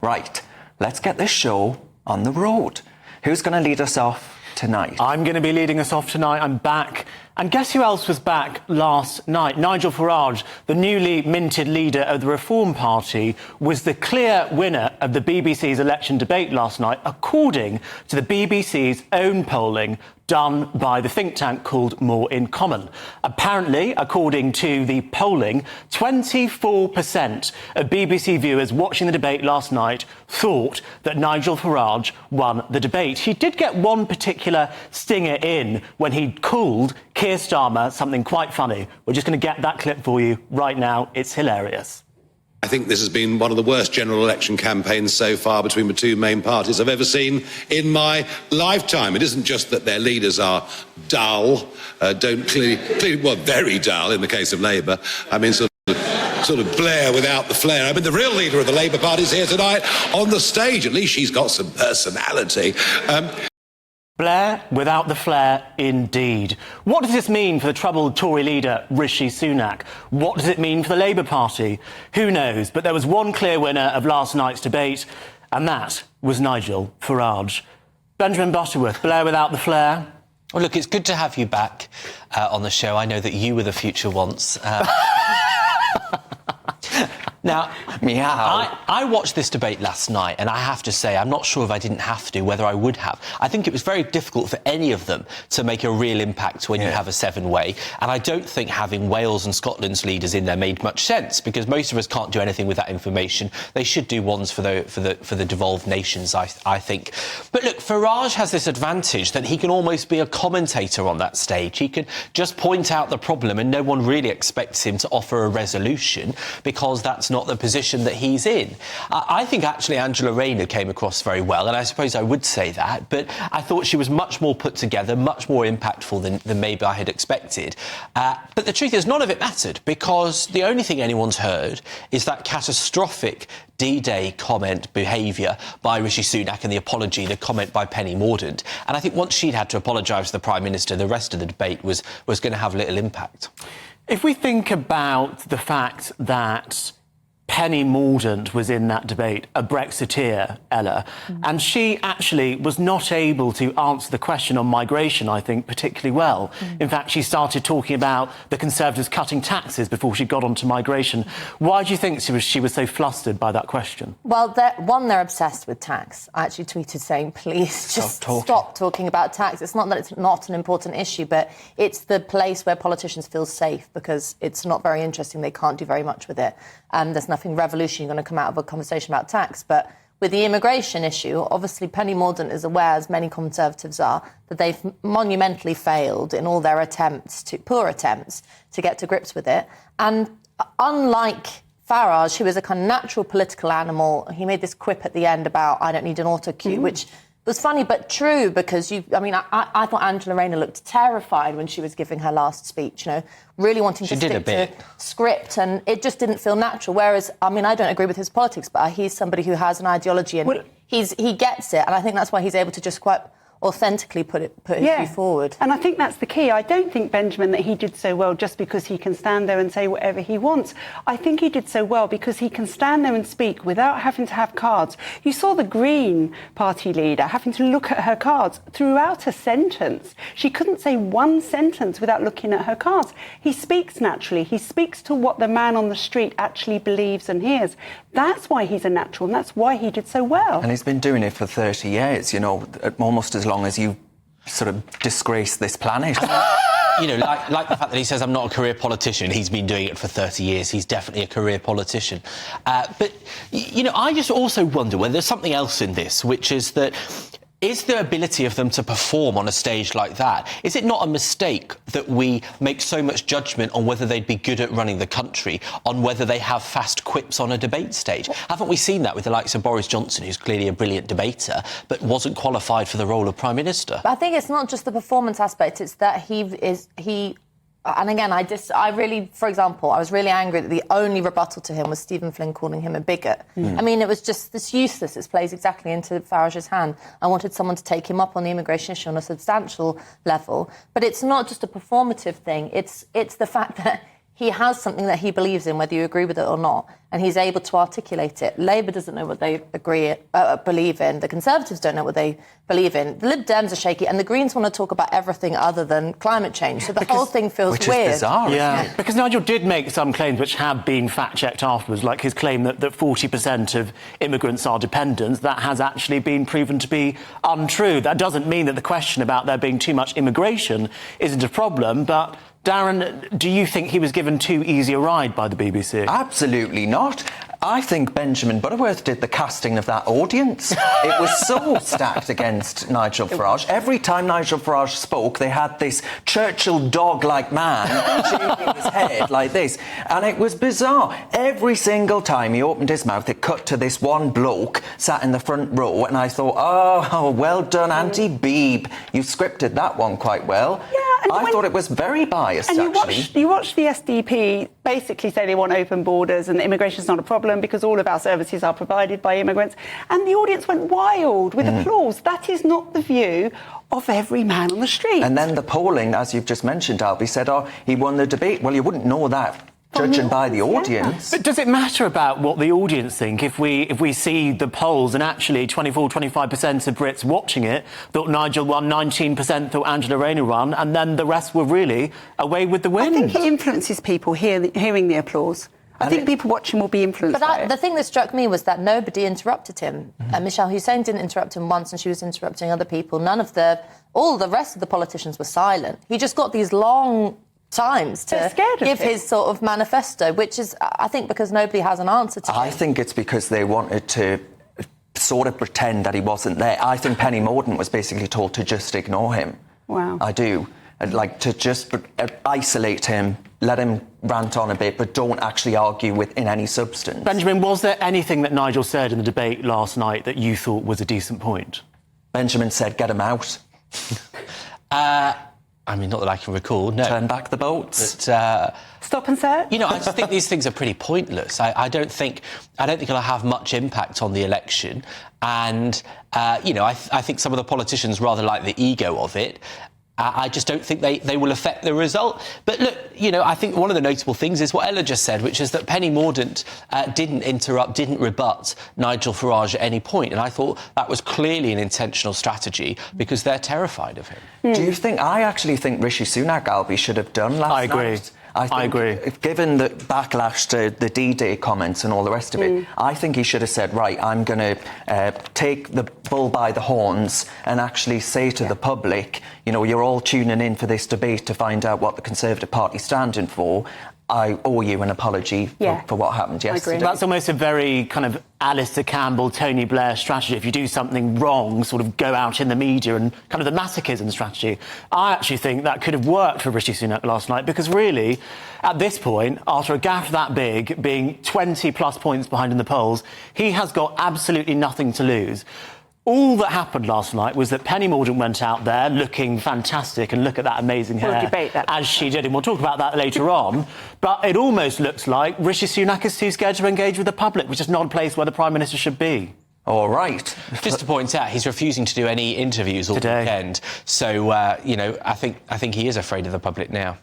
Right, let's get this show on the road. Who's going to lead us off tonight? I'm going to be leading us off tonight. I'm back. And guess who else was back last night? Nigel Farage, the newly minted leader of the Reform Party, was the clear winner of the BBC's election debate last night, according to the BBC's own polling done by the think tank called More in Common. Apparently, according to the polling, 24% of BBC viewers watching the debate last night thought that Nigel Farage won the debate. He did get one particular stinger in when he called Keir Starmer something quite funny. We're just going to get that clip for you right now. It's hilarious. I think this has been one of the worst general election campaigns so far between the two main parties I've ever seen in my lifetime. It isn't just that their leaders are dull, very dull in the case of Labour. I mean, sort of Blair without the flair. I mean, the real leader of the Labour Party is here tonight on the stage. At least she's got some personality. Blair without the flair, indeed. What does this mean for the troubled Tory leader, Rishi Sunak? What does it mean for the Labour Party? Who knows? But there was one clear winner of last night's debate, and that was Nigel Farage. Benjamin Butterworth, Blair without the flair. Well, look, it's good to have you back on the show. I know that you were the future once. Now, meow. I watched this debate last night, and I have to say, I'm not sure if I didn't have to, whether I would have. I think it was very difficult for any of them to make a real impact when you have a seven-way. And I don't think having Wales and Scotland's leaders in there made much sense, because most of us can't do anything with that information. They should do ones for the devolved nations, I think. But look, Farage has this advantage that he can almost be a commentator on that stage. He can just point out the problem, and no one really expects him to offer a resolution, because that's not the position that he's in. I think actually Angela Rayner came across very well, and I suppose I would say that, but I thought she was much more put together, much more impactful than maybe I had expected. But the truth is, none of it mattered, because the only thing anyone's heard is that catastrophic D-Day comment behaviour by Rishi Sunak and the apology, the comment by Penny Mordaunt. And I think once she'd had to apologise to the Prime Minister, the rest of the debate was going to have little impact. If we think about the fact that Penny Mordaunt was in that debate, a Brexiteer, Ella, and she actually was not able to answer the question on migration, I think, particularly well. In fact, she started talking about the Conservatives cutting taxes before she got onto migration. Why do you think she was so flustered by that question? Well, they're obsessed with tax. I actually tweeted saying, please just stop talking about tax. It's not that it's not an important issue, but it's the place where politicians feel safe because it's not very interesting. They can't do very much with it. There's nothing revolutionary going to come out of a conversation about tax. But with the immigration issue, obviously Penny Mordaunt is aware, as many Conservatives are, that they've monumentally failed in all their poor attempts to get to grips with it. And unlike Farage, who is a kind of natural political animal, he made this quip at the end about, I don't need an auto-cue, which was funny but true, because I thought Angela Rayner looked terrified when she was giving her last speech, really wanting to stick to script, and it just didn't feel natural. Whereas, I don't agree with his politics, but he's somebody who has an ideology and he gets it, and I think that's why he's able to just quite authentically put his view forward. And I think that's the key. I don't think, Benjamin, that he did so well just because he can stand there and say whatever he wants. I think he did so well because he can stand there and speak without having to have cards. You saw the Green Party leader having to look at her cards throughout a sentence. She couldn't say one sentence without looking at her cards. He speaks naturally. He speaks to what the man on the street actually believes and hears. That's why he's a natural, and that's why he did so well. And he's been doing it for 30 years, almost as long as you sort of disgrace this planet. Like the fact that he says, I'm not a career politician, he's been doing it for 30 years, he's definitely a career politician. But I just also wonder whether there's something else in this, which is that is the ability of them to perform on a stage like that, is it not a mistake that we make so much judgment on whether they'd be good at running the country, on whether they have fast quips on a debate stage? Haven't we seen that with the likes of Boris Johnson, who's clearly a brilliant debater, but wasn't qualified for the role of Prime Minister? But I think it's not just the performance aspect, it's that he and again, for example, I was really angry that the only rebuttal to him was Stephen Flynn calling him a bigot. It was just this useless. It plays exactly into Farage's hand. I wanted someone to take him up on the immigration issue on a substantial level. But it's not just a performative thing. It's the fact that he has something that he believes in, whether you agree with it or not. and he's able to articulate it. Labour doesn't know what they believe in. The Conservatives don't know what they believe in. The Lib Dems are shaky, and the Greens want to talk about everything other than climate change. So the whole thing feels which weird. Is bizarre, yeah, isn't it? because Nigel did make some claims which have been fact-checked afterwards, like his claim that 40% of immigrants are dependents. That has actually been proven to be untrue. That doesn't mean that the question about there being too much immigration isn't a problem, but Darren, do you think he was given too easy a ride by the BBC? Absolutely not. I think Benjamin Butterworth did the casting of that audience. It was so stacked against Nigel Farage. Every time Nigel Farage spoke, they had this Churchill dog-like man shaking his head like this. And it was bizarre. Every single time he opened his mouth, it cut to this one bloke sat in the front row. And I thought, oh, well done, Auntie Beeb. You scripted that one quite well. Yeah, and I thought it was very biased, and actually. you watch the SDP basically say they want open borders and immigration's not a problem because all of our services are provided by immigrants. And the audience went wild with applause. That is not the view of every man on the street. And then the polling, as you've just mentioned, Albie, said, he won the debate. Well, you wouldn't know that judging by the audience. But does it matter about what the audience think if we see the polls and actually 24-25% of Brits watching it thought Nigel won, 19% thought Angela Rayner won, and then the rest were really away with the wind? I think it influences people hearing the applause. I think people watching will be influenced by it. The thing that struck me was that nobody interrupted him. Michelle Hussein didn't interrupt him once, and she was interrupting other people. All the rest of the politicians were silent. He just got these long times to give his sort of manifesto, which is, I think, because nobody has an answer to it. I think it's because they wanted to sort of pretend that he wasn't there. I think Penny Mordaunt was basically told to just ignore him. Wow. I do. I'd like to just isolate him, let him rant on a bit, but don't actually argue in any substance. Benjamin, was there anything that Nigel said in the debate last night that you thought was a decent point? Benjamin said, get him out. I mean, not that I can recall, no. Turn back the boats. But, stop and search? You know, I just think these things are pretty pointless. I don't think it'll have much impact on the election. And, I think some of the politicians rather like the ego of it. I just don't think they will affect the result. But look, I think one of the notable things is what Ella just said, which is that Penny Mordaunt didn't rebut Nigel Farage at any point. And I thought that was clearly an intentional strategy because they're terrified of him. Do you think... I actually think Rishi Sunak, Albie, should have done last night. I agree. I agree. Given the backlash to the D-Day comments and all the rest of it, I think he should have said, right, I'm going to take the bull by the horns and actually say to the public, you're all tuning in for this debate to find out what the Conservative Party's standing for. I owe you an apology for what happened yesterday. That's almost a very kind of Alistair Campbell, Tony Blair strategy. If you do something wrong, sort of go out in the media and kind of the masochism strategy. I actually think that could have worked for Rishi Sunak last night because really, at this point, after a gaffe that big, being 20-plus points behind in the polls, he has got absolutely nothing to lose. All that happened last night was that Penny Mordaunt went out there looking fantastic, and look at that amazing hair, as she did, and we'll talk about that later on. But it almost looks like Rishi Sunak is too scared to engage with the public, which is not a place where the Prime Minister should be. All right. Just to point out, he's refusing to do any interviews all weekend. So, I think he is afraid of the public now.